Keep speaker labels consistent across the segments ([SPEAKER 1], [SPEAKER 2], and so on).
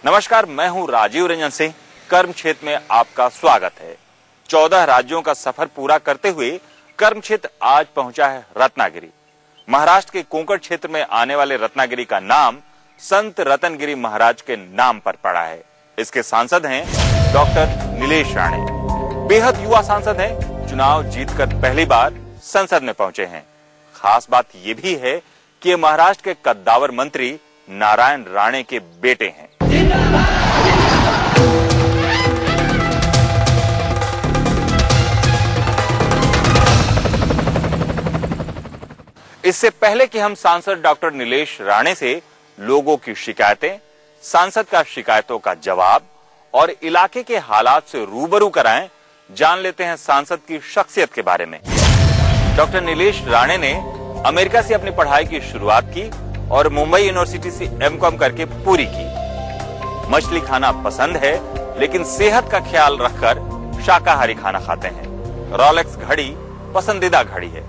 [SPEAKER 1] नमस्कार, मैं हूं राजीव रंजन सिंह। कर्म क्षेत्र में आपका स्वागत है। 14 राज्यों का सफर पूरा करते हुए कर्म क्षेत्र आज पहुंचा है रत्नागिरी। महाराष्ट्र के कोंकण क्षेत्र में आने वाले रत्नागिरी का नाम संत रतनगिरी महाराज के नाम पर पड़ा है। इसके सांसद हैं डॉक्टर नीलेश राणे। बेहद युवा सांसद हैं, चुनाव जीतकर पहली बार संसद में पहुंचे हैं। खास बात यह भी है कि ये महाराष्ट्र के कद्दावर मंत्री नारायण राणे के बेटे हैं। इससे पहले कि हम सांसद डॉक्टर नीलेश राणे से लोगों की शिकायतें, सांसद का शिकायतों का जवाब और इलाके के हालात से रूबरू कराएं, जान लेते हैं सांसद की शख्सियत के बारे में। डॉक्टर नीलेश राणे ने अमेरिका से अपनी पढ़ाई की शुरुआत की और मुंबई यूनिवर्सिटी से एमकॉम करके पूरी की। मछली खाना पसंद है, लेकिन सेहत का ख्याल रखकर शाकाहारी खाना खाते हैं। रोलेक्स घड़ी पसंदीदा घड़ी है।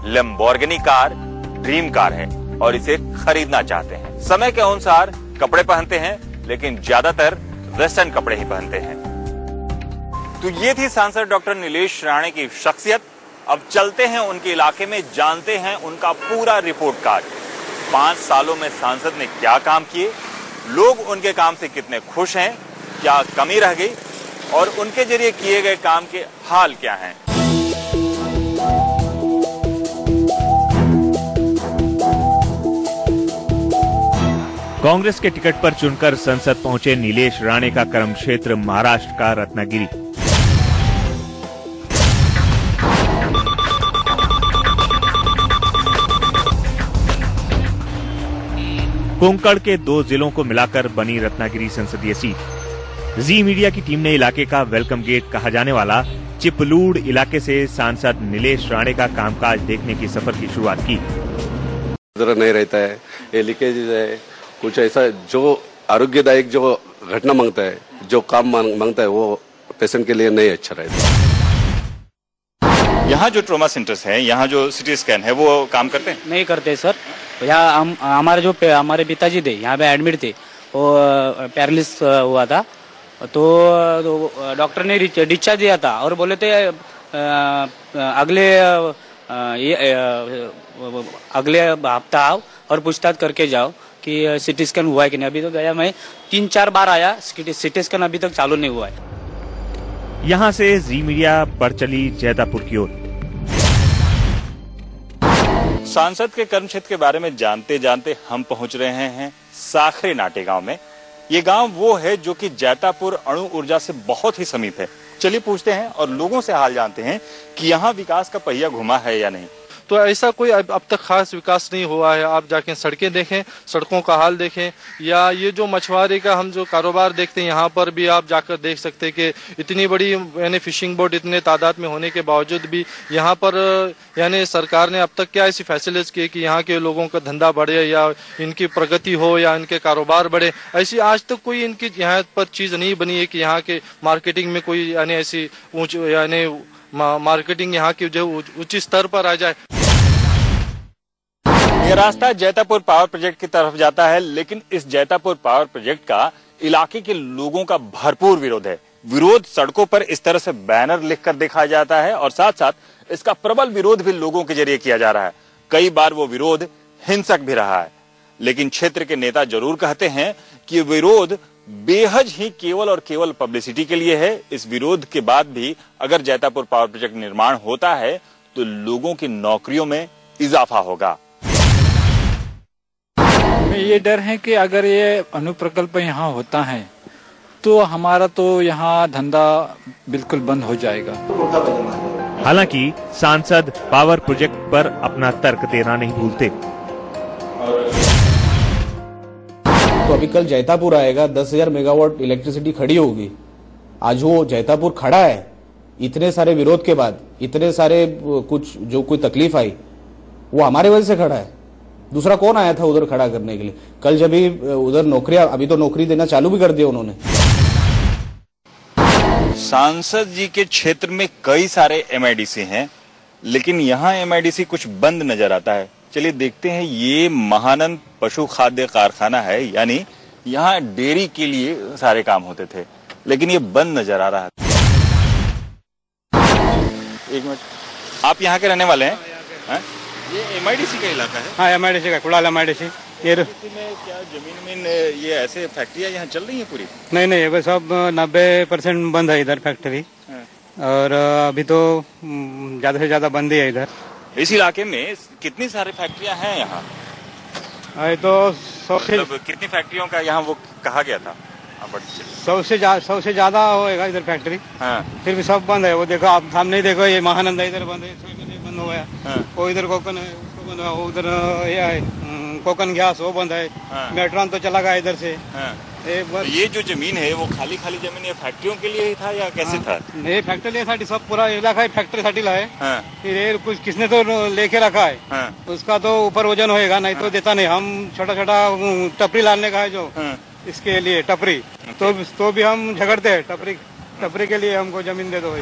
[SPEAKER 1] लैम्बोर्गिनी कार ड्रीम कार है और इसे खरीदना चाहते हैं। समय के अनुसार कपड़े पहनते हैं, लेकिन ज्यादातर वेस्टर्न कपड़े ही पहनते हैं। तो ये थी सांसद डॉक्टर नीलेश राणे की शख्सियत। अब चलते हैं उनके इलाके में, जानते हैं उनका पूरा रिपोर्ट कार्ड। 5 सालों में सांसद ने क्या काम किए, लोग उनके काम से कितने खुश हैं, क्या कमी रह गई और उनके जरिए किए गए काम के हाल क्या हैं।
[SPEAKER 2] कांग्रेस के टिकट पर चुनकर संसद पहुंचे नीलेश राणे का कर्म क्षेत्र महाराष्ट्र का रत्नागिरी। कोंकण के 2 जिलों को मिलाकर बनी रत्नागिरी संसदीय सीट। जी मीडिया की टीम ने इलाके का वेलकम गेट कहा जाने वाला चिपलूड इलाके से सांसद नीलेश राणे का कामकाज देखने की सफर की शुरुआत की।
[SPEAKER 3] नहीं रहता है, ये लीकेज है, कुछ ऐसा जो आरोग्यदायक जो घटना मांगता है, जो काम मांगता है, वो पेशेंट के लिए नहीं अच्छा रहता।
[SPEAKER 1] यहाँ जो ट्रोमा सेंटर्स हैं, यहाँ जो सिटी स्कैन है, वो काम करते हैं?
[SPEAKER 4] नहीं करते सर। यहाँ हमारे पिताजी थे, यहाँ पे एडमिट थे, वो पैरालिसिस हुआ था, तो डॉक्टर ने डिस्चार्ज दिया था और बोले थे अगले हफ्ता आओ और पूछताछ करके जाओ कि सिटी स्कैन हुआ है कि नहीं। अभी तो गया मैं 3-4 बार आया, सिटी स्कैन अभी तक चालू नहीं हुआ है।
[SPEAKER 2] यहां से जी मीडिया बढ़ चली जैतापुर की ओर।
[SPEAKER 1] सांसद के कर्म क्षेत्र के बारे में जानते जानते हम पहुंच रहे हैं साखरे नाटे गांव में। ये गांव वो है जो कि जैतापुर अणु ऊर्जा से बहुत ही समीप है। चलिए पूछते हैं और लोगों से हाल जानते हैं कि यहाँ विकास का पहिया घुमा है या नहीं।
[SPEAKER 5] तो ऐसा कोई अब तक खास विकास नहीं हुआ है। आप जाके सड़कें देखें, सड़कों का हाल देखें, या ये जो मछुआरे का हम जो कारोबार देखते हैं, यहाँ पर भी आप जाकर देख सकते हैं कि इतनी बड़ी यानी फिशिंग बोट इतने तादाद में होने के बावजूद भी यहाँ पर यानी सरकार ने अब तक क्या ऐसी फैसिलिटीज की कि यहाँ के लोगों का धंधा बढ़े या इनकी प्रगति हो या इनके कारोबार बढ़े। ऐसी आज तक कोई इनकी यहाँ पर चीज नहीं बनी है कि यहाँ के मार्केटिंग में कोई यानी ऐसी यानी मार्केटिंग यहाँ की जो उच्च स्तर पर आ जाए।
[SPEAKER 1] ये रास्ता जैतापुर पावर प्रोजेक्ट की तरफ जाता है, लेकिन इस जैतापुर पावर प्रोजेक्ट का इलाके के लोगों का भरपूर विरोध है। विरोध सड़कों पर इस तरह से बैनर लिखकर दिखाया जाता है और साथ साथ इसका प्रबल विरोध भी लोगों के जरिए किया जा रहा है। कई बार वो विरोध हिंसक भी रहा है, लेकिन क्षेत्र के नेता जरूर कहते हैं कि विरोध बेहद ही केवल और केवल पब्लिसिटी के लिए है। इस विरोध के बाद भी अगर जैतापुर पावर प्रोजेक्ट निर्माण होता है तो लोगों की नौकरियों में इजाफा होगा।
[SPEAKER 6] ये डर है कि अगर ये अनुप्रकल्प यहाँ होता है तो हमारा तो यहाँ धंधा बिल्कुल बंद हो जाएगा।
[SPEAKER 2] हालांकि सांसद पावर प्रोजेक्ट पर अपना तर्क देना नहीं भूलते।
[SPEAKER 7] तो अभी कल जैतापुर आएगा, 10,000 मेगावाट इलेक्ट्रिसिटी खड़ी होगी। आज वो जैतापुर खड़ा है, इतने सारे विरोध के बाद, इतने सारे कुछ जो कोई तकलीफ आई वो हमारे वजह से खड़ा है। दूसरा कौन आया था उधर खड़ा करने के लिए? कल जब भी उधर नौकरियां, अभी तो नौकरी देना चालू भी कर दिया उन्होंने।
[SPEAKER 1] सांसद जी के क्षेत्र में कई सारे एमआईडीसी हैं, लेकिन यहाँ एमआईडीसी कुछ बंद नजर आता है। चलिए देखते हैं। ये महानंद पशु खाद्य कारखाना है, यानी यहाँ डेयरी के लिए सारे काम होते थे, लेकिन ये बंद नजर आ रहा है। एक मिनट, आप यहाँ के रहने वाले हैं? ये MIDC का इलाका है?
[SPEAKER 8] हाँ, MIDC का, कुड़ाल MIDC। ये
[SPEAKER 1] में क्या जमीन ये ऐसे फैक्ट्रियाँ यहाँ चल रही हैं पूरी?
[SPEAKER 8] नहीं, वो सब 90% बंद है इधर फैक्ट्री। और अभी तो ज्यादा से ज्यादा बंद ही है इधर।
[SPEAKER 1] इस इलाके में कितनी सारी फैक्ट्रियाँ हैं यहाँ?
[SPEAKER 8] तो 100 से
[SPEAKER 1] मतलब कितनी फैक्ट्रियों का यहाँ वो कहा गया था?
[SPEAKER 8] 100 से ज्यादा होएगा इधर फैक्ट्री।
[SPEAKER 1] हाँ।
[SPEAKER 8] फिर भी सब बंद है। वो देखो, आप सामने ही देखो, ये महानंदा इधर बंद है, बंद हो गया।
[SPEAKER 1] हाँ।
[SPEAKER 8] वो इधर कोकन है, उसको बंद हुआ। उधर ये है कोकन गैस, वो बंद है।
[SPEAKER 1] हाँ।
[SPEAKER 8] मेट्रॉन तो चला गया इधर से।
[SPEAKER 1] हाँ। तो ये जो जमीन है वो खाली जमीन ये फैक्ट्रियों के लिए ही था या कैसे था?
[SPEAKER 8] ये फैक्ट्री साठी सब पूरा इलाका फैक्ट्री साठी है।
[SPEAKER 1] हाँ।
[SPEAKER 8] फिर ये कुछ किसने तो लेके रखा है।
[SPEAKER 1] हाँ।
[SPEAKER 8] उसका तो ऊपर वजन होएगा, नहीं तो देता नहीं। हम छोटा टपरी लाने का है जो, इसके लिए टपरी, तो भी हम झगड़ते हैं। टपरी के लिए हमको जमीन दे दो।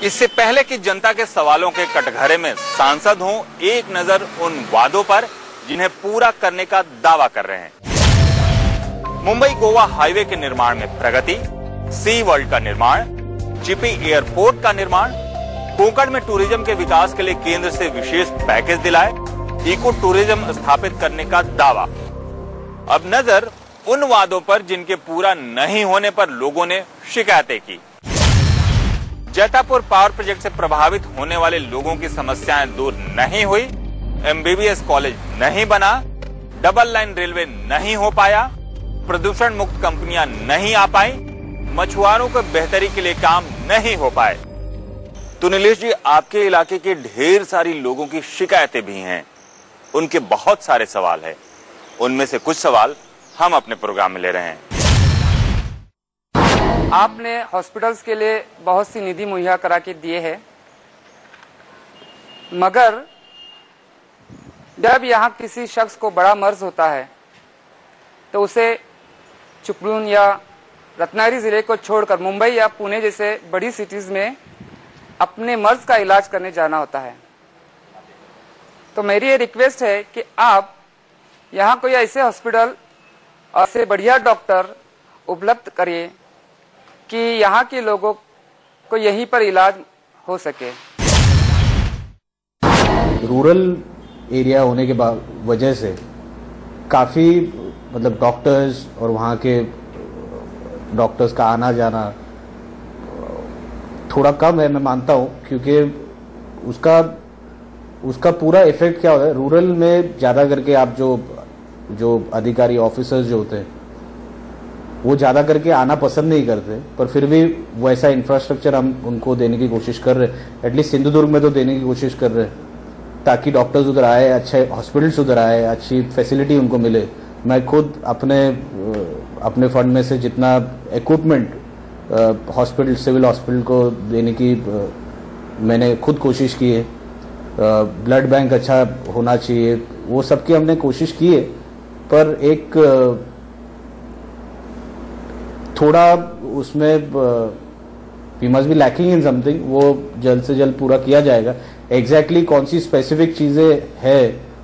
[SPEAKER 1] इससे पहले कि जनता के सवालों के कटघरे में सांसद हों, एक नजर उन वादों पर जिन्हें पूरा करने का दावा कर रहे हैं। मुंबई गोवा हाईवे के निर्माण में प्रगति, सी वर्ल्ड का निर्माण, चिपी एयरपोर्ट का निर्माण, कोंकण में टूरिज्म के विकास के लिए केंद्र से विशेष पैकेज दिलाए, इको टूरिज्म स्थापित करने का दावा। अब नजर उन वादों पर जिनके पूरा नहीं होने पर लोगों ने शिकायतें की। जैतापुर पावर प्रोजेक्ट से प्रभावित होने वाले लोगों की समस्याएं दूर नहीं हुई, MBBS कॉलेज नहीं बना, डबल लाइन रेलवे नहीं हो पाया, प्रदूषण मुक्त कंपनियां नहीं आ पाई, मछुआरों को बेहतरी के लिए काम नहीं हो पाए। तो नीलेश जी, आपके इलाके के ढेर सारी लोगों की शिकायतें भी हैं, उनके बहुत सारे सवाल हैं। उनमें से कुछ सवाल हम अपने प्रोग्राम में ले रहे हैं।
[SPEAKER 9] आपने हॉस्पिटल्स के लिए बहुत सी निधि मुहैया करा के दिए है, मगर जब यहाँ किसी शख्स को बड़ा मर्ज होता है तो उसे चिपळूण या रत्नागिरी जिले को छोड़कर मुंबई या पुणे जैसे बड़ी सिटीज में अपने मर्ज का इलाज करने जाना होता है। तो मेरी ये रिक्वेस्ट है कि आप यहाँ कोई ऐसे हॉस्पिटल और ऐसे बढ़िया डॉक्टर उपलब्ध करिए कि यहाँ के लोगों को यहीं पर इलाज हो सके।
[SPEAKER 7] रूरल एरिया होने के वजह से काफ़ी मतलब डॉक्टर्स और वहाँ के डॉक्टर्स का आना जाना थोड़ा कम है, मैं मानता हूँ, क्योंकि उसका पूरा इफेक्ट क्या होता है रूरल में। ज़्यादा करके आप जो अधिकारी ऑफिसर्स जो होते हैं वो ज़्यादा करके आना पसंद नहीं करते, पर फिर भी वैसा इंफ्रास्ट्रक्चर हम उनको देने की कोशिश कर रहे हैं। एटलीस्ट सिंधुदुर्ग में तो देने की कोशिश कर रहे हैं ताकि डॉक्टर्स उधर आए, अच्छे हॉस्पिटल्स उधर आए, अच्छी फैसिलिटी उनको मिले। मैं खुद अपने फंड में से जितना इक्विपमेंट हॉस्पिटल, सिविल हॉस्पिटल को देने की मैंने खुद कोशिश की है। ब्लड बैंक अच्छा होना चाहिए, वो सब की हमने कोशिश की है, पर एक थोड़ा उसमें we must be lacking in something, वो जल्द से जल्द पूरा किया जाएगा। एग्जैक्टली कौन सी स्पेसिफिक चीजें है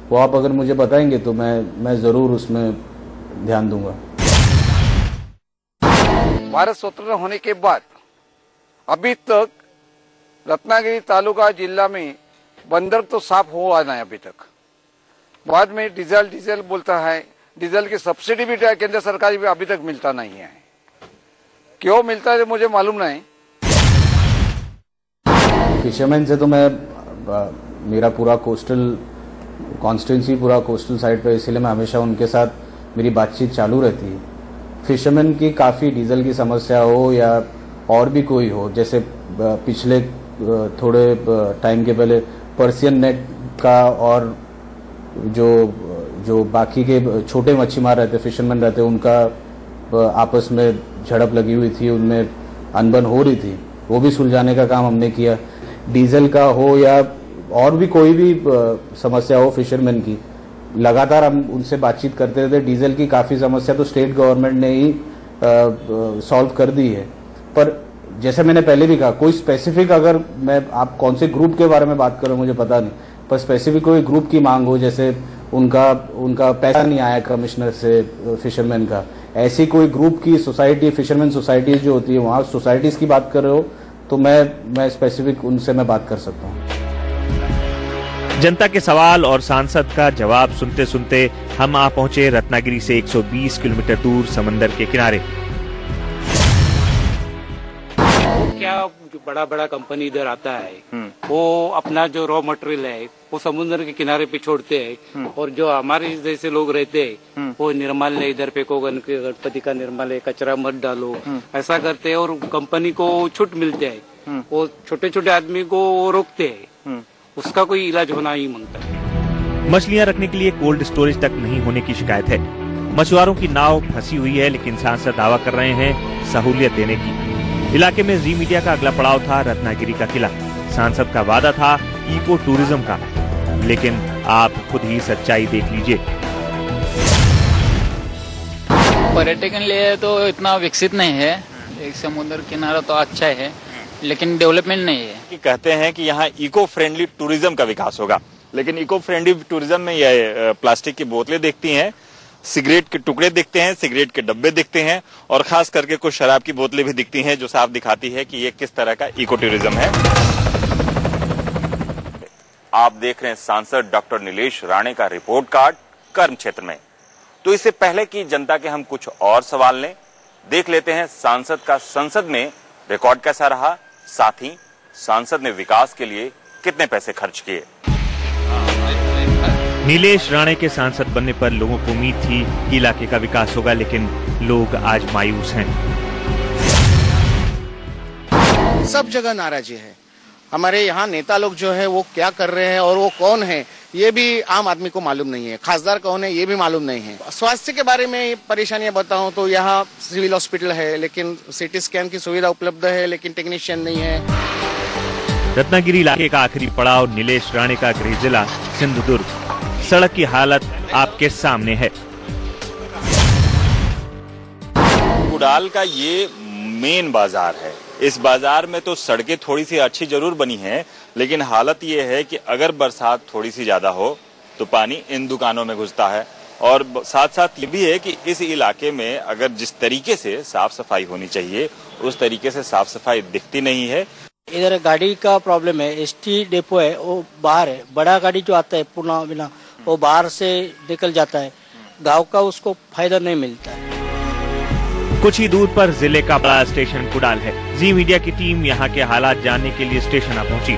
[SPEAKER 7] वो आप अगर मुझे बताएंगे तो मैं जरूर उसमें ध्यान दूंगा।
[SPEAKER 10] भारत स्वतंत्र होने के बाद अभी तक रत्नागिरी तालुका जिला में बंदर तो साफ हुआ नहीं अभी तक। बाद में डीजल बोलता है, डीजल की सब्सिडी भी केंद्र सरकार भी अभी तक मिलता नहीं है। क्यों मिलता है मुझे मालूम नहीं।
[SPEAKER 7] फिशरमैन से तो मेरा पूरा कोस्टल कॉन्स्टिट्यूंसी पूरा कोस्टल साइड पे, इसीलिए मैं हमेशा उनके साथ मेरी बातचीत चालू रहती है। फिशरमैन की काफ़ी डीजल की समस्या हो या और भी कोई हो, जैसे पिछले थोड़े टाइम के पहले पर्सियन नेट का और जो बाकी के छोटे मच्छीमार रहते, फिशरमैन रहते, उनका आपस में झड़प लगी हुई थी, उनमें अनबन हो रही थी, वो भी सुलझाने का काम हमने किया। डीजल का हो या और भी कोई भी समस्या हो फिशरमैन की, लगातार हम उनसे बातचीत करते रहते। डीजल की काफ़ी समस्या तो स्टेट गवर्नमेंट ने ही सॉल्व कर दी है, पर जैसे मैंने पहले भी कहा, कोई स्पेसिफिक अगर आप कौन से ग्रुप के बारे में बात कर रहे हो मुझे पता नहीं, पर स्पेसिफिक कोई ग्रुप की मांग हो, जैसे उनका पैसा नहीं आया कमिश्नर से फिशरमैन का, ऐसी कोई ग्रुप की सोसाइटी, फिशरमैन सोसाइटीज जो होती है वहां सोसाइटीज की बात कर रहे हो तो मैं स्पेसिफिक उनसे मैं बात कर सकता हूँ।
[SPEAKER 2] जनता के सवाल और सांसद का जवाब सुनते सुनते हम आ पहुंचे रत्नागिरी से 120 किलोमीटर दूर समंदर के किनारे।
[SPEAKER 4] क्या जो बड़ा बड़ा कंपनी इधर आता है वो अपना जो रॉ मटेरियल है वो समुद्र के किनारे पे छोड़ते हैं, और जो हमारे जैसे लोग रहते हैं वो निर्माल्य इधर फेंको, गणपति का निर्माल्य, कचरा मत डालो, ऐसा करते हैं और कंपनी को छूट मिलते है, वो छोटे छोटे आदमी को रोकते हैं, उसका कोई इलाज होना ही मांगता है।
[SPEAKER 2] मछलियां रखने के लिए कोल्ड स्टोरेज तक नहीं होने की शिकायत है। मछुआरों की नाव फंसी हुई है, लेकिन सांसद दावा कर रहे हैं सहूलियत देने की। इलाके में जी मीडिया का अगला पड़ाव था रत्नागिरी का किला। सांसद का वादा था इको टूरिज्म का, लेकिन आप खुद ही सच्चाई देख लीजिए।
[SPEAKER 11] पर्यटन के लिए तो इतना विकसित नहीं है, एक समुद्र किनारा तो अच्छा है लेकिन डेवलपमेंट नहीं है।
[SPEAKER 1] कि कहते हैं कि यहाँ इको फ्रेंडली टूरिज्म का विकास होगा, लेकिन इको फ्रेंडली टूरिज्म में ये प्लास्टिक की बोतलें दिखती हैं, सिगरेट के टुकड़े दिखते हैं, सिगरेट के डब्बे दिखते हैं, और खास करके कुछ शराब की बोतलें भी दिखती हैं, जो साफ दिखाती है कि ये किस तरह का इको टूरिज्म है। आप देख रहे हैं सांसद डॉक्टर नीलेश राणे का रिपोर्ट कार्ड कर्म क्षेत्र में। तो इससे पहले कि जनता के हम कुछ और सवाल लें, देख लेते हैं सांसद का संसद में रिकॉर्ड कैसा रहा, साथ ही सांसद ने विकास के लिए कितने पैसे खर्च किए।
[SPEAKER 2] नीलेश राणे के सांसद बनने पर लोगों को उम्मीद थी कि इलाके का विकास होगा, लेकिन लोग आज मायूस हैं।
[SPEAKER 12] सब जगह नाराजी है। हमारे यहाँ नेता लोग जो है वो क्या कर रहे हैं और वो कौन है ये भी आम आदमी को मालूम नहीं है, खासदार कौन है ये भी मालूम नहीं है। स्वास्थ्य के बारे में परेशानियां बताऊं तो यहाँ सिविल हॉस्पिटल है, लेकिन सीटी स्कैन की सुविधा उपलब्ध है, लेकिन टेक्नीशियन नहीं है।
[SPEAKER 2] रत्नागिरी इलाके का आखिरी पड़ाव नीलेश राणे का गृह जिला सिंधुदुर्ग। सड़क की हालत आपके सामने है।
[SPEAKER 1] कुडाल का ये मेन बाजार है। इस बाजार में तो सड़कें थोड़ी सी अच्छी जरूर बनी हैं, लेकिन हालत ये है कि अगर बरसात थोड़ी सी ज्यादा हो तो पानी इन दुकानों में घुसता है। और साथ साथ ये भी है कि इस इलाके में अगर जिस तरीके से साफ सफाई होनी चाहिए उस तरीके से साफ सफाई दिखती नहीं है।
[SPEAKER 13] इधर गाड़ी का प्रॉब्लम है, एसटी डेपो है वो बाहर है, बड़ा गाड़ी जो आता है पूर्णा बिना वो बाहर से निकल जाता है, गांव का उसको फायदा नहीं मिलता है।
[SPEAKER 2] कुछ ही दूर पर जिले का बड़ा स्टेशन कुडाल है। जी मीडिया की टीम यहाँ के हालात जानने के लिए स्टेशन आ पहुंची।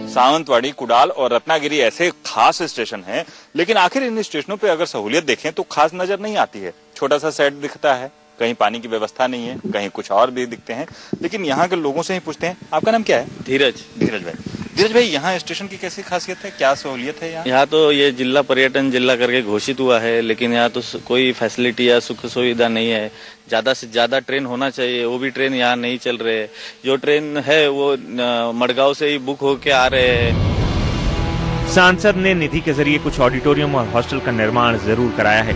[SPEAKER 1] सावंतवाड़ी, कुडाल और रत्नागिरी ऐसे खास स्टेशन हैं, लेकिन आखिर इन स्टेशनों पे अगर सहूलियत देखें तो खास नजर नहीं आती है। छोटा सा सेट दिखता है, कहीं पानी की व्यवस्था नहीं है, कहीं कुछ और भी दिखते हैं। लेकिन यहाँ के लोगों से ही पूछते हैं, आपका नाम क्या है?
[SPEAKER 14] धीरज
[SPEAKER 1] भाई, यहाँ स्टेशन की कैसी खासियत है, क्या सहूलियत है यहाँ?
[SPEAKER 14] यहाँ तो ये जिला पर्यटन जिला करके घोषित हुआ है, लेकिन यहाँ तो कोई फैसिलिटी या सुख सुविधा नहीं है। ज्यादा से ज्यादा ट्रेन होना चाहिए, वो भी ट्रेन यहाँ नहीं चल रहे। जो ट्रेन है वो मडगांव से ही बुक होके आ रहे हैं।
[SPEAKER 2] सांसद ने निधि के जरिए कुछ ऑडिटोरियम और हॉस्टल का निर्माण जरूर कराया है।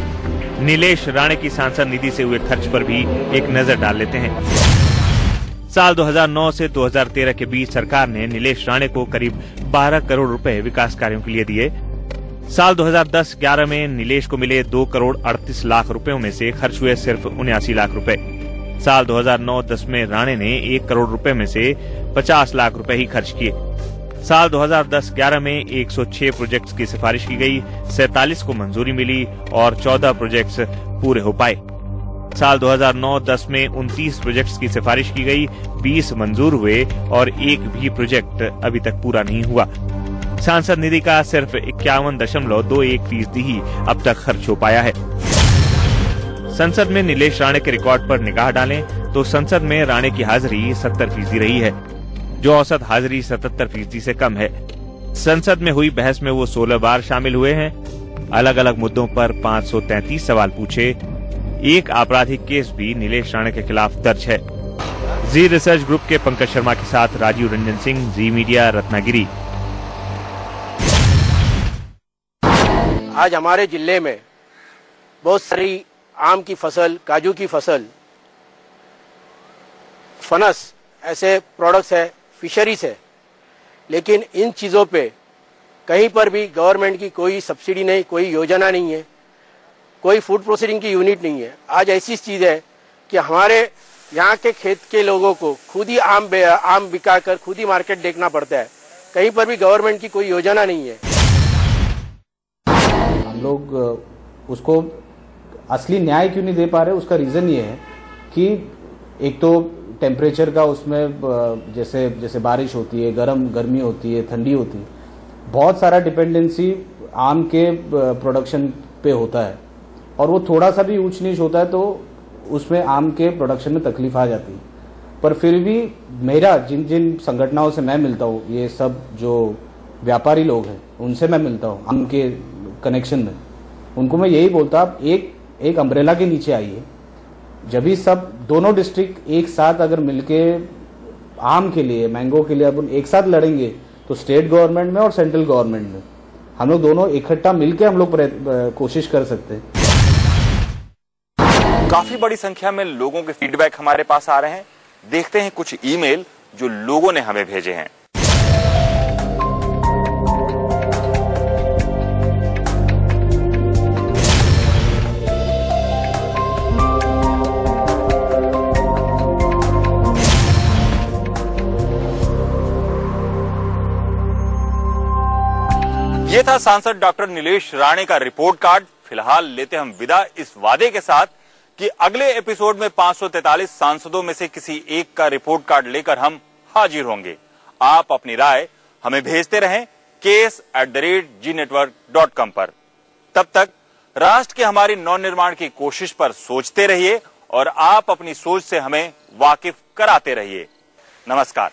[SPEAKER 2] नीलेश राणे की सांसद निधि से हुए खर्च पर भी एक नजर डाल लेते हैं। साल 2009 से 2013 के बीच सरकार ने नीलेश राणे को करीब 12 करोड़ रुपए विकास कार्यों के लिए दिए। साल 2010-11 में नीलेश को मिले 2 करोड़ 38 लाख रुपयों में से खर्च हुए सिर्फ 79 लाख रुपए। साल 2009-10 में राणे ने 1 करोड़ रुपए में से 50 लाख रुपए ही खर्च किए। साल 2010-11 में 106 प्रोजेक्ट्स की सिफारिश की गई, 47 को मंजूरी मिली और 14 प्रोजेक्ट्स पूरे हो पाए। साल 2009-10 में 29 प्रोजेक्ट्स की सिफारिश की गई, 20 मंजूर हुए और एक भी प्रोजेक्ट अभी तक पूरा नहीं हुआ। सांसद निधि का सिर्फ 51.21% ही अब तक खर्च हो पाया है। संसद में नीलेश राणे के रिकॉर्ड पर निगाह डालें तो संसद में राणे की हाजिरी 70% रही है, जो औसत हाजिरी 77% से कम है। संसद में हुई बहस में वो 16 बार शामिल हुए हैं। अलग अलग मुद्दों पर 533 सवाल पूछे। एक आपराधिक केस भी नीलेश राणे के खिलाफ दर्ज है। जी रिसर्च ग्रुप के पंकज शर्मा के साथ राजीव रंजन सिंह, जी मीडिया, रत्नागिरी।
[SPEAKER 15] आज हमारे जिले में बहुत सारी आम की फसल, काजू की फसल, फनस ऐसे प्रोडक्ट्स है, फिशरीज है, लेकिन इन चीज़ों पे कहीं पर भी गवर्नमेंट की कोई सब्सिडी नहीं, कोई योजना नहीं है, कोई फूड प्रोसेसिंग की यूनिट नहीं है। आज ऐसी चीज़ है कि हमारे यहाँ के खेत के लोगों को खुद ही आम बिका कर खुद ही मार्केट देखना पड़ता है। कहीं पर भी गवर्नमेंट की कोई योजना नहीं है।
[SPEAKER 7] हम लोग उसको असली न्याय क्यों नहीं दे पा रहे, उसका रीज़न ये है कि एक तो टेम्परेचर का उसमें जैसे जैसे बारिश होती है, गर्मी होती है, ठंडी होती है, बहुत सारा डिपेंडेंसी आम के प्रोडक्शन पे होता है और वो थोड़ा सा भी ऊंच नीच होता है तो उसमें आम के प्रोडक्शन में तकलीफ आ जाती है। पर फिर भी मेरा जिन संगठनों से मैं मिलता हूँ, ये सब जो व्यापारी लोग हैं उनसे मैं मिलता हूँ आम के कनेक्शन में, उनको मैं यही बोलता आप एक अम्ब्रेला के नीचे आइए। जब भी सब दोनों डिस्ट्रिक्ट एक साथ अगर मिलके आम के लिए, मैंगो के लिए अपन एक साथ लड़ेंगे तो स्टेट गवर्नमेंट में और सेंट्रल गवर्नमेंट में हम लोग दोनों इकट्ठा मिलके हम लोग कोशिश कर सकते हैं।
[SPEAKER 1] काफी बड़ी संख्या में लोगों के फीडबैक हमारे पास आ रहे हैं। देखते हैं कुछ ईमेल जो लोगों ने हमें भेजे हैं। ये था सांसद डॉक्टर नीलेश राणे का रिपोर्ट कार्ड। फिलहाल लेते हम विदा इस वादे के साथ कि अगले एपिसोड में 543 सांसदों में से किसी एक का रिपोर्ट कार्ड लेकर हम हाजिर होंगे। आप अपनी राय हमें भेजते रहें case@gnetwork.com पर। तब तक राष्ट्र के हमारी नवनिर्माण की कोशिश पर सोचते रहिए और आप अपनी सोच से हमें वाकिफ कराते रहिए। नमस्कार।